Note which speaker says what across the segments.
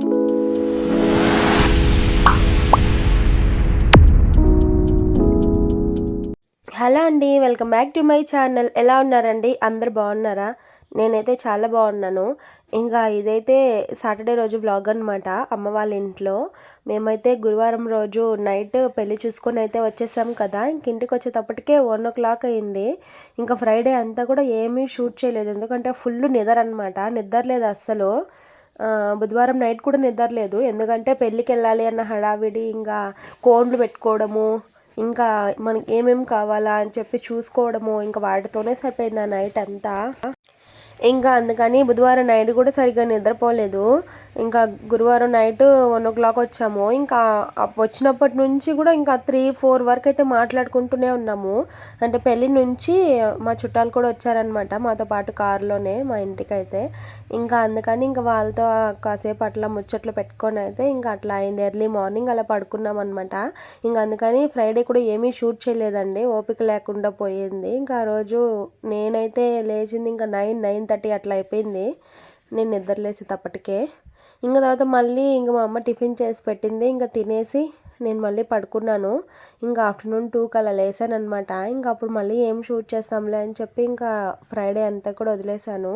Speaker 1: Hello అండి. Welcome back to my channel. ఎలా ఉన్నారండి? అందరూ బాగున్నారా? నేనైతే చాలా బాగున్నాను. ఇంకా ఇదైతే సాటర్డే రోజు వ్లాగ్ అనమాట. అమ్మ వాళ్ళ ఇంట్లో. మేమైతే గురువారం రోజు నైట్ పెళ్లి చూసుకొని అయితే వచ్చేసాం కదా. ఇంక ఇంటికి వచ్చేటప్పటికే 1:00 అయింది. ఇంకా ఫ్రైడే అంతా కూడా ఏమీ షూట్ చేయలేదు. ఎందుకంటే ఫుల్ నిద్ర అనమాట. నిద్ర లేదు అస్సలు. బుధవారం నైట్ కూడా నిద్ర లేదు. ఎందుకంటే పెళ్ళికి వెళ్ళాలి అన్న హడావిడి, ఇంకా కోన్లు పెట్టుకోవడము, ఇంకా మనకి ఏమేమి కావాలా అని చెప్పి చూసుకోవడము, ఇంకా వాటితోనే సరిపోయింది ఆ నైట్ అంతా. ఇంకా అందుకని బుధవారం నైట్ కూడా సరిగ్గా నిద్రపోలేదు. ఇంకా గురువారం నైట్ 1:00 వచ్చాము. ఇంకా వచ్చినప్పటి నుంచి కూడా ఇంకా 3-4 వరకు అయితే మాట్లాడుకుంటూనే ఉన్నాము. అంటే పెళ్ళి నుంచి మా చుట్టాలు కూడా వచ్చారనమాట మాతో పాటు కారులోనే మా ఇంటికైతే. ఇంకా అందుకని ఇంకా వాళ్ళతో కాసేపు అట్లా ముచ్చట్లు పెట్టుకొని అయితే ఇంకా అట్లా అయింది. ఎర్లీ మార్నింగ్ అలా పడుకున్నాం అనమాట. ఇంకా అందుకని ఫ్రైడే కూడా ఏమీ షూట్ చేయలేదండి. ఓపిక లేకుండా పోయింది. ఇంకా ఆ రోజు నేనైతే లేచింది ఇంకా 9-9:30 అట్లా అయిపోయింది నేను నిద్రలేసేటప్పటికే. ఇంకా తర్వాత మళ్ళీ ఇంకా మా అమ్మ టిఫిన్ చేసి పెట్టింది. ఇంకా తినేసి నేను మళ్ళీ పడుకున్నాను. ఇంకా ఆఫ్టర్నూన్ 2కి అలా లేసానమాట. ఇంకా అప్పుడు మళ్ళీ ఏం షూట్ చేస్తాంలే అని చెప్పి ఇంకా ఫ్రైడే అంతా కూడా వదిలేశాను.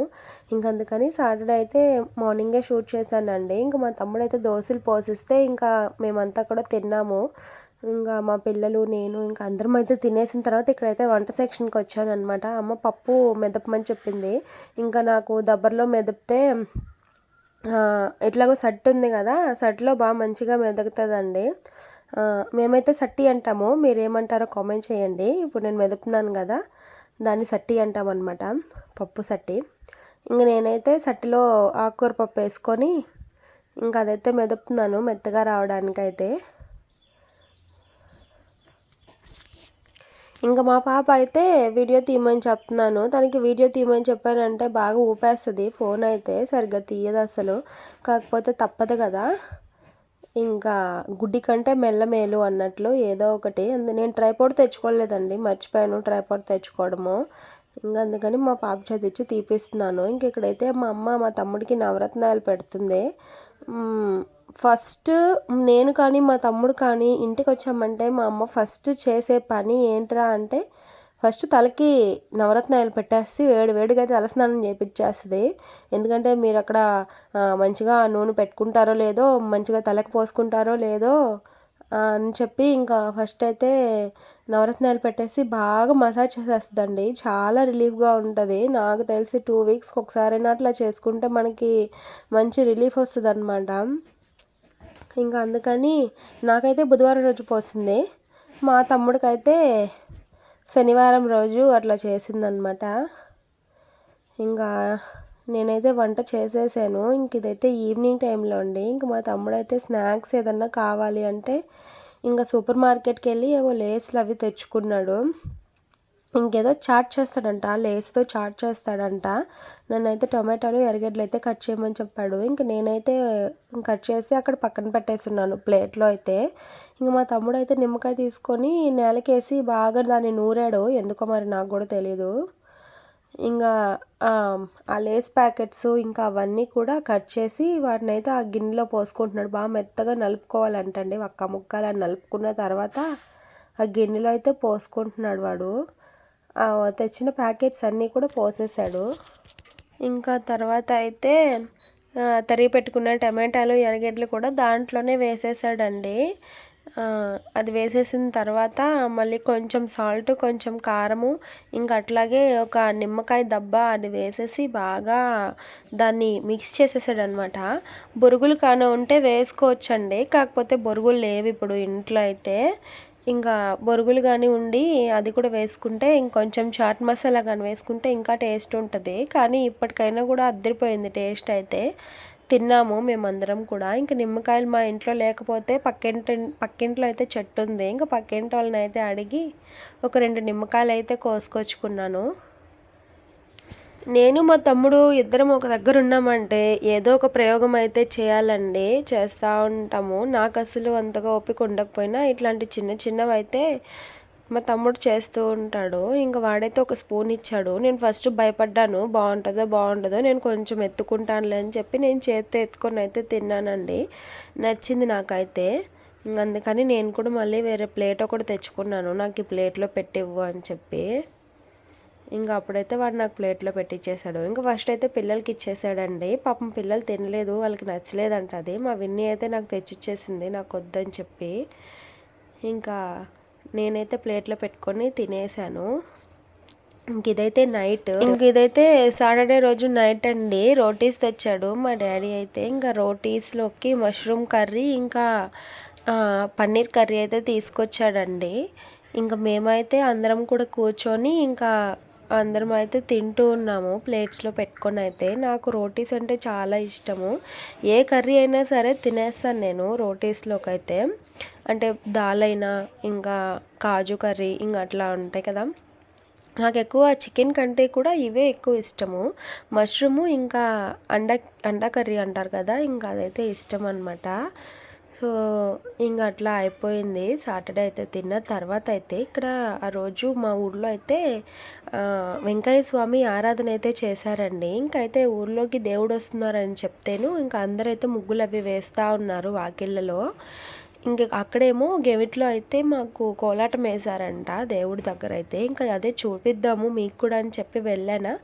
Speaker 1: ఇంక అందుకని సాటర్డే అయితే మార్నింగే షూట్ చేశానండి. ఇంకా మా తమ్ముడైతే దోశలు పోసిస్తే ఇంకా మేమంతా కూడా తిన్నాము. ఇంకా మా పిల్లలు, నేను ఇంకా అందరం అయితే తినేసిన తర్వాత ఇక్కడైతే వంట సెక్షన్కి వచ్చానమాట. అమ్మ పప్పు మెదపమని చెప్పింది. ఇంకా నాకు దబ్బర్లో మెదిపితే ఎట్లాగో సట్టు ఉంది కదా, సట్టులో బాగా మంచిగా మెదుగుతుందండి. మేమైతే సట్టి అంటాము. మీరేమంటారో కామెంట్ చేయండి. ఇప్పుడు నేను మెదుపుతున్నాను కదా, దాన్ని సట్టి అంటామన్నమాట, పప్పు సట్టి. ఇంక నేనైతే సట్టిలో ఆకుకూర పప్పు వేసుకొని ఇంకా అదైతే మెదుపుతున్నాను మెత్తగా రావడానికైతే. ఇంకా మా పాప అయితే వీడియో తీయమని చెప్తున్నాను. తనకి వీడియో తీయమని చెప్పానంటే బాగా ఊపేస్తుంది. ఫోన్ అయితే సరిగ్గా తీయదు అసలు. కాకపోతే తప్పదు కదా, ఇంకా గుడ్డి కంటే మెల్ల మేలు అన్నట్లు ఏదో ఒకటి. నేను ట్రైపాడ్ తెచ్చుకోలేదండి, మర్చిపోయాను ట్రైపాడ్ తెచ్చుకోవడము. ఇంకా అందుకని మా పాప చదివించి తీపిస్తున్నాను. ఇంక ఇక్కడైతే మా అమ్మ మా తమ్ముడికి నవరత్నాలు పెడుతుంది. ఫస్ట్ నేను కానీ మా తమ్ముడు కానీ ఇంటికి వచ్చామంటే మా అమ్మ ఫస్ట్ చేసే పని ఏంట్రా అంటే ఫస్ట్ తలకి నవరత్నాలు పెట్టేసి వేడిగా అయితే తలస్నానం చేయించేస్తుంది. ఎందుకంటే మీరు అక్కడ మంచిగా నూనె పెట్టుకుంటారో లేదో, మంచిగా తలకి పోసుకుంటారో లేదో అని చెప్పి ఇంకా ఫస్ట్ అయితే నవరత్నాలు పెట్టేసి బాగా మసాజ్ చేసేస్తుందండి. చాలా రిలీఫ్గా ఉంటుంది. నాకు తెలిసి 2 వీక్స్కి ఒకసారైనా అట్లా చేసుకుంటే మనకి మంచి రిలీఫ్ వస్తుంది అనమాట. ఇంకా అందుకని నాకైతే బుధవారం రోజు పోసింది, మా తమ్ముడికైతే శనివారం రోజు అట్లా చేసిందనమాట. ఇంకా నేనైతే వంట చేసేసాను. ఇంక ఇదైతే ఈవినింగ్ టైంలో అండి. ఇంక మా తమ్ముడైతే స్నాక్స్ ఏదన్నా కావాలి అంటే ఇంకా సూపర్ మార్కెట్కి వెళ్ళి ఏవో లేస్లు అవి తెచ్చుకున్నాడు. ఇంకేదో చాట్ చేస్తాడంట, లేస్తో చాట్ చేస్తాడంట. నన్నైతే టొమాటోలు ఎర్రగడ్డలు అయితే కట్ చేయమని చెప్పాడు. ఇంక నేనైతే కట్ చేసి అక్కడ పక్కన పెట్టేస్తున్నాను ప్లేట్లో అయితే. ఇంక మా తమ్ముడు అయితే నిమ్మకాయ తీసుకొని నేలకేసి బాగా దాన్ని నూరాడు. ఎందుకో మరి నాకు కూడా తెలీదు. ఇంకా ఆ లేస్ ప్యాకెట్స్ ఇంకా అవన్నీ కూడా కట్ చేసి వాటిని అయితే ఆ గిన్నెలో పోసుకుంటున్నాడు. బాగా మెత్తగా నలుపుకోవాలంటండి. ఒక్క ముక్కలు నలుపుకున్న తర్వాత ఆ గిన్నెలో అయితే పోసుకుంటున్నాడు వాడు. తెచ్చిన ప్యాకెట్స్ అన్నీ కూడా పోసేసాడు. ఇంకా తర్వాత అయితే తరిగి పెట్టుకున్న టమాటాలు ఎర్రగడ్డలు కూడా దాంట్లోనే వేసేసాడండి. అది వేసేసిన తర్వాత మళ్ళీ కొంచెం సాల్ట్, కొంచెం కారము, ఇంకా అట్లాగే ఒక నిమ్మకాయ దబ్బా అది వేసేసి బాగా దాన్ని మిక్స్ చేసేసాడు అనమాట. బొరుగులు కాన ఉంటే వేసుకోవచ్చండి, కాకపోతే బొరుగులు లేవు ఇప్పుడు ఇంట్లో అయితే. ఇంకా బొరుగులు కానీ ఉండి అది కూడా వేసుకుంటే ఇంకొంచెం చాట్ మసాలా కానీ వేసుకుంటే ఇంకా టేస్ట్ ఉంటుంది. కానీ ఇప్పటికైనా కూడా అద్దరిపోయింది టేస్ట్ అయితే. తిన్నాము మేమందరం కూడా. ఇంకా నిమ్మకాయలు మా ఇంట్లో లేకపోతే పక్కింట్లో అయితే చెట్టు ఉంది. ఇంకా పక్కింటి వాళ్ళని అయితే అడిగి ఒక 2 నిమ్మకాయలు అయితే కోసుకొచ్చుకున్నాను. నేను మా తమ్ముడు ఇద్దరం ఒక దగ్గర ఉన్నామంటే ఏదో ఒక ప్రయోగం అయితే చేయాలండి, చేస్తూ ఉంటాము. నాకు అసలు అంతగా ఓపిక ఉండకపోయినా ఇట్లాంటి చిన్నవి అయితే మా తమ్ముడు చేస్తూ ఉంటాడు. ఇంకా వాడైతే ఒక స్పూన్ ఇచ్చాడు. నేను ఫస్ట్ భయపడ్డాను, బాగుంటుందో నేను కొంచెం ఎత్తుకుంటానులే అని చెప్పి నేను చేత్తో ఎత్తుకొని అయితే తిన్నానండి. నచ్చింది నాకైతే. అందుకని నేను కూడా మళ్ళీ వేరే ప్లేట్ ఒకటి తెచ్చుకున్నాను, నాకు ఈ ప్లేట్లో పెట్టివ్వు అని చెప్పి. ఇంకా అప్పుడైతే వాడు నాకు ప్లేట్లో పెట్టించేశాడు. ఇంకా ఫస్ట్ అయితే పిల్లలకి ఇచ్చేసాడండి. పాపం పిల్లలు తినలేదు, వాళ్ళకి నచ్చలేదంట అది. మా విన్నీ అయితే నాకు తెచ్చిచ్చేసింది, నాకు వద్దని చెప్పి. ఇంకా నేనైతే ప్లేట్లో పెట్టుకొని తినేసాను. ఇంక ఇదైతే నైట్. ఇంక ఇదైతే సాటర్డే రోజు నైట్ అండి. రోటీస్ తెచ్చాడు మా డాడీ అయితే. ఇంకా రోటీస్లోకి మష్రూమ్ కర్రీ ఇంకా పన్నీర్ కర్రీ అయితే తీసుకొచ్చాడండి. ఇంకా మేమైతే అందరం కూడా కూర్చొని ఇంకా అందరం అయితే తింటూ ఉన్నాము ప్లేట్స్లో పెట్టుకొని. అయితే నాకు రోటీస్ అంటే చాలా ఇష్టము. ఏ కర్రీ అయినా సరే తినేస్తాను నేను రోటీస్లోకి అయితే. అంటే దాల్ అయినా ఇంకా కాజు కర్రీ ఇంకా అట్లా ఉంటాయి కదా. నాకు ఎక్కువ చికెన్ కంటే కూడా ఇవే ఎక్కువ ఇష్టము. మష్రూము ఇంకా అండా కర్రీ అంటారు కదా, ఇంకా అదైతే ఇష్టం అనమాట. సో ఇంకా అట్లా అయిపోయింది. సాటర్డే అయితే తిన్న తర్వాత అయితే ఇక్కడ ఆ రోజు మా ఊళ్ళో అయితే వెంకయ్య స్వామి ఆరాధన అయితే చేశారండి. ఇంకైతే ఊర్లోకి దేవుడు వస్తున్నారని చెప్తేను ఇంకా అందరైతే ముగ్గులు అవి వేస్తూ ఉన్నారు వాకిళ్ళలో. ఇంక అక్కడేమో గెవిట్లో అయితే మాకు కోలాటం వేశారంట దేవుడి దగ్గర అయితే. ఇంకా అదే చూపిద్దాము మీకు కూడా అని చెప్పి వెళ్ళాను.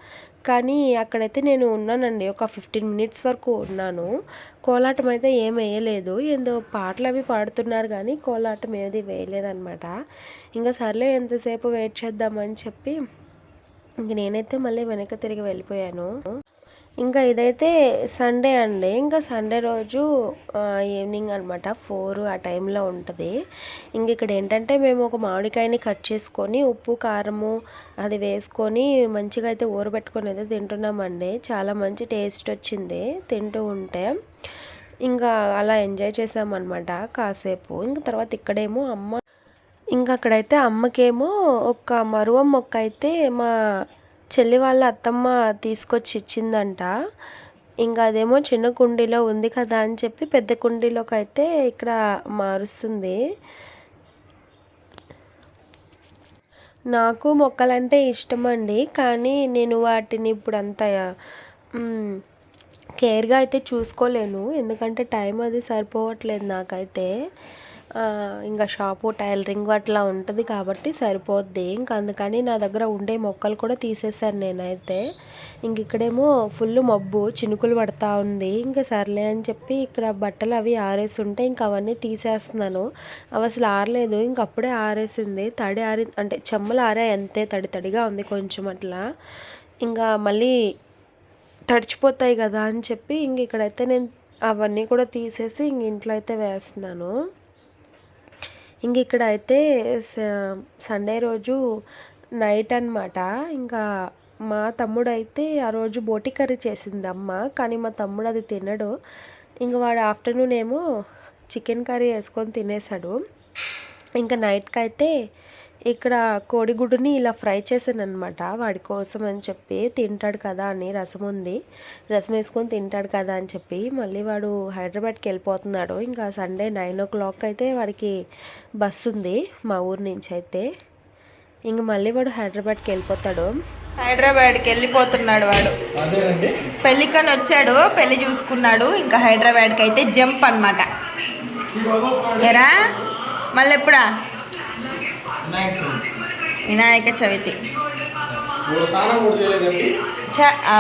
Speaker 1: కానీ అక్కడైతే నేను ఉన్నానండి, ఒక 15 మినిట్స్ వరకు ఉన్నాను. కోలాటం అయితే ఏం వేయలేదు, ఏందో పాటలు అవి పాడుతున్నారు కానీ కోలాటం ఏది వేయలేదన్నమాట. ఇంకా సర్లే ఎంతసేపు వెయిట్ చేద్దామని చెప్పి ఇంక నేనైతే మళ్ళీ వెనక్కి తిరిగి వెళ్ళిపోయాను. ఇంకా ఇదైతే సండే అండి. ఇంకా సండే రోజు ఈవినింగ్ అనమాట, 4 ఆ టైంలో ఉంటుంది. ఇంక ఇక్కడ ఏంటంటే మేము ఒక మామిడికాయని కట్ చేసుకొని ఉప్పు కారము అది వేసుకొని మంచిగా అయితే ఊరబెట్టుకొని అయితే తింటున్నామండి. చాలా మంచి టేస్ట్ వచ్చింది తింటూ ఉంటే. ఇంకా అలా ఎంజాయ్ చేసామన్నమాట కాసేపు. ఇంక తర్వాత ఇక్కడేమో అమ్మ, ఇంకా అక్కడైతే అమ్మకేమో ఒక మరువ మొక్క అయితే మా చెల్లి వాళ్ళ అత్తమ్మ తీసుకొచ్చి ఇచ్చిందంట. ఇంకా అదేమో చిన్న కుండీలో ఉంది కదా అని చెప్పి పెద్ద కుండీలోకి అయితే ఇక్కడ మారుస్తుంది. నాకు మొక్కలంటే ఇష్టం అండి, కానీ నేను వాటిని ఇప్పుడు అంత కేర్గా అయితే చూసుకోలేను, ఎందుకంటే టైం అది సరిపోవట్లేదు నాకైతే. ఇంకా షాపు టైలరింగ్ అట్లా ఉంటుంది కాబట్టి సరిపోద్ది. ఇంకా అందుకని నా దగ్గర ఉండే మొక్కలు కూడా తీసేసాను నేనైతే. ఇంక ఇక్కడేమో ఫుల్ మబ్బు చినుకులు పడతా ఉంది. ఇంకా సర్లే అని చెప్పి ఇక్కడ బట్టలు అవి ఆరేసి ఉంటే ఇంకా అవన్నీ తీసేస్తున్నాను. అవి అసలు ఆరలేదు, ఇంక అప్పుడే ఆరేసింది. తడి అంటే చెమ్మలు ఆరాయి అంతే, తడి తడిగా ఉంది కొంచెం అట్లా. ఇంకా మళ్ళీ తడిచిపోతాయి కదా అని చెప్పి ఇంక ఇక్కడైతే నేను అవన్నీ కూడా తీసేసి ఇంక ఇంట్లో అయితే వేస్తున్నాను. ఇంక ఇక్కడ అయితే సండే రోజు నైట్ అనమాట. ఇంకా మా తమ్ముడు అయితే ఆ రోజు బోటి కర్రీ చేసింది అమ్మ, కానీ మా తమ్ముడు అది తినడు. ఇంక వాడు ఆఫ్టర్నూన్ ఏమో చికెన్ కర్రీ వేసుకొని తినేసాడు. ఇంకా నైట్కి అయితే ఇక్కడ కోడిగుడ్డుని ఇలా ఫ్రై చేశాను అనమాట వాడి కోసం అని చెప్పి. తింటాడు కదా అని, రసం ఉంది, రసం వేసుకొని తింటాడు కదా అని చెప్పి. మళ్ళీ వాడు హైదరాబాద్కి వెళ్ళిపోతున్నాడు. ఇంకా సండే 9 o'clock అయితే వాడికి బస్సు ఉంది మా ఊరు నుంచి అయితే. ఇంక మళ్ళీ వాడు హైదరాబాద్కి వెళ్ళిపోతాడు.
Speaker 2: హైదరాబాద్కి వెళ్ళిపోతున్నాడు వాడు. పెళ్ళికని వచ్చాడు, పెళ్ళి చూసుకున్నాడు. ఇంకా హైదరాబాద్కి అయితే జంప్ అనమాట. ఎరా మళ్ళీ ఎప్పుడా? వినాయక చవితి. ఆ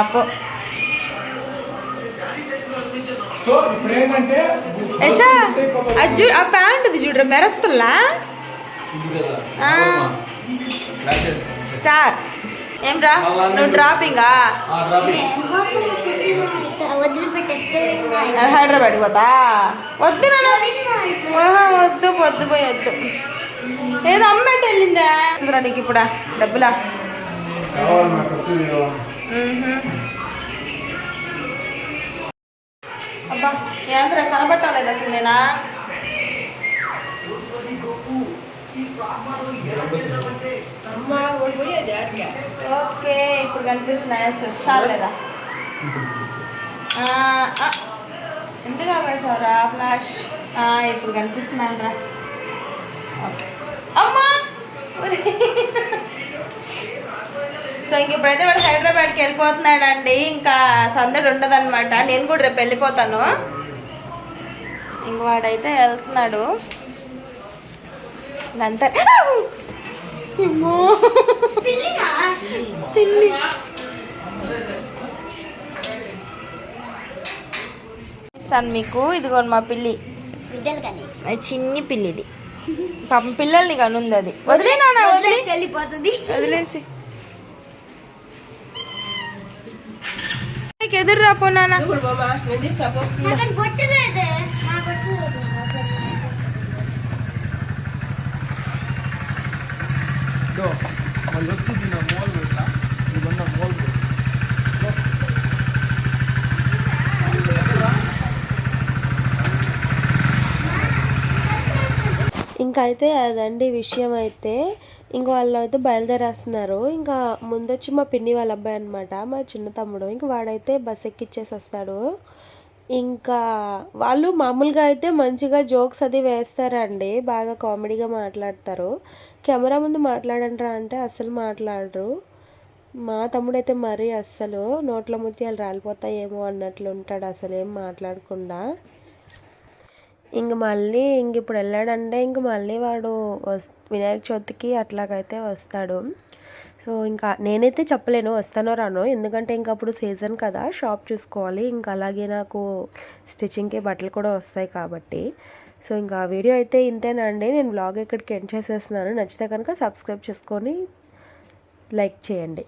Speaker 2: ప్యాంట్ అది చూడరా మెరస్తుల్లా. స్టార్ ఏం రా నువ్వు డ్రాపింగా? హైదరాబాద్ పోతా? వద్దు వద్దు పొద్దు పోయి వద్దు. ఏదో అమ్మేట వెళ్ళిందా నీకు ఇప్పుడా డబ్బులా? అబ్బా ఏంద్రా కనబట్టలేదు అసలు నేనా? ఓకే ఇప్పుడు కనిపిస్తున్నాయా సార్ లేదా? ఎందుకు వేసావురా ఫ్లాష్? ఇప్పుడు కనిపిస్తున్నాను రా. ఓకే అమ్మా సో ఇంక ఇప్పుడైతే వాడు హైదరాబాద్కి వెళ్ళిపోతున్నాడండి. ఇంకా సందడి ఉండదన్నమాట. నేను కూడా రేపు వెళ్ళిపోతాను. ఇంక వాడైతే వెళ్తున్నాడు. ఇంకంతా పిల్లి ఇస్తాను మీకు. ఇదిగోండి మా పిల్లి, అది చిన్ని పిల్లి. ఇది పాపం పిల్లల్ని కనుంది. అది వదిలే నాన్న,
Speaker 3: వెళ్ళిపోతుంది.
Speaker 2: వదిలేసి ఎదురు రాపో నాన్న.
Speaker 3: నాకు కొట్టలేదు, నాకు కొట్టలేదు.
Speaker 1: ఇంకా అయితే అదండి విషయం. అయితే ఇంక వాళ్ళు అయితే బయలుదేరేస్తున్నారు. ఇంకా ముందొచ్చి మా పిన్ని వాళ్ళ అబ్బాయి అనమాట, మా చిన్న తమ్ముడు. ఇంక వాడైతే బస్ ఎక్కిచ్చేసి వస్తాడు. ఇంకా వాళ్ళు మామూలుగా అయితే మంచిగా జోక్స్ అది వేస్తారండి, బాగా కామెడీగా మాట్లాడతారు. కెమెరా ముందు మాట్లాడంటారా అంటే అస్సలు మాట్లాడరు. మా తమ్ముడు అయితే మరీ అస్సలు నోట్ల ముత్యాలు రాలిపోతాయేమో అన్నట్లు ఉంటాడు, అసలు ఏం మాట్లాడకుండా. ఇప్పుడు వెళ్ళాడంటే ఇంక మళ్ళీ వాడు వినాయక చవితికి అట్లాగైతే వస్తాడు. సో ఇంకా నేనైతే చెప్పలేను వస్తానో రానో, ఎందుకంటే ఇంక అప్పుడు సీజన్ కదా, షాప్ చూసుకోవాలి. ఇంకా అలాగే నాకు స్టిచ్చింగ్కి బట్టలు కూడా వస్తాయి కాబట్టి. సో ఇంకా వీడియో అయితే ఇంతేనండి. నేను బ్లాగ్ ఇక్కడికి ఎండ్ చేసేస్తున్నాను. నచ్చితే కనుక సబ్స్క్రైబ్ చేసుకొని లైక్ చేయండి.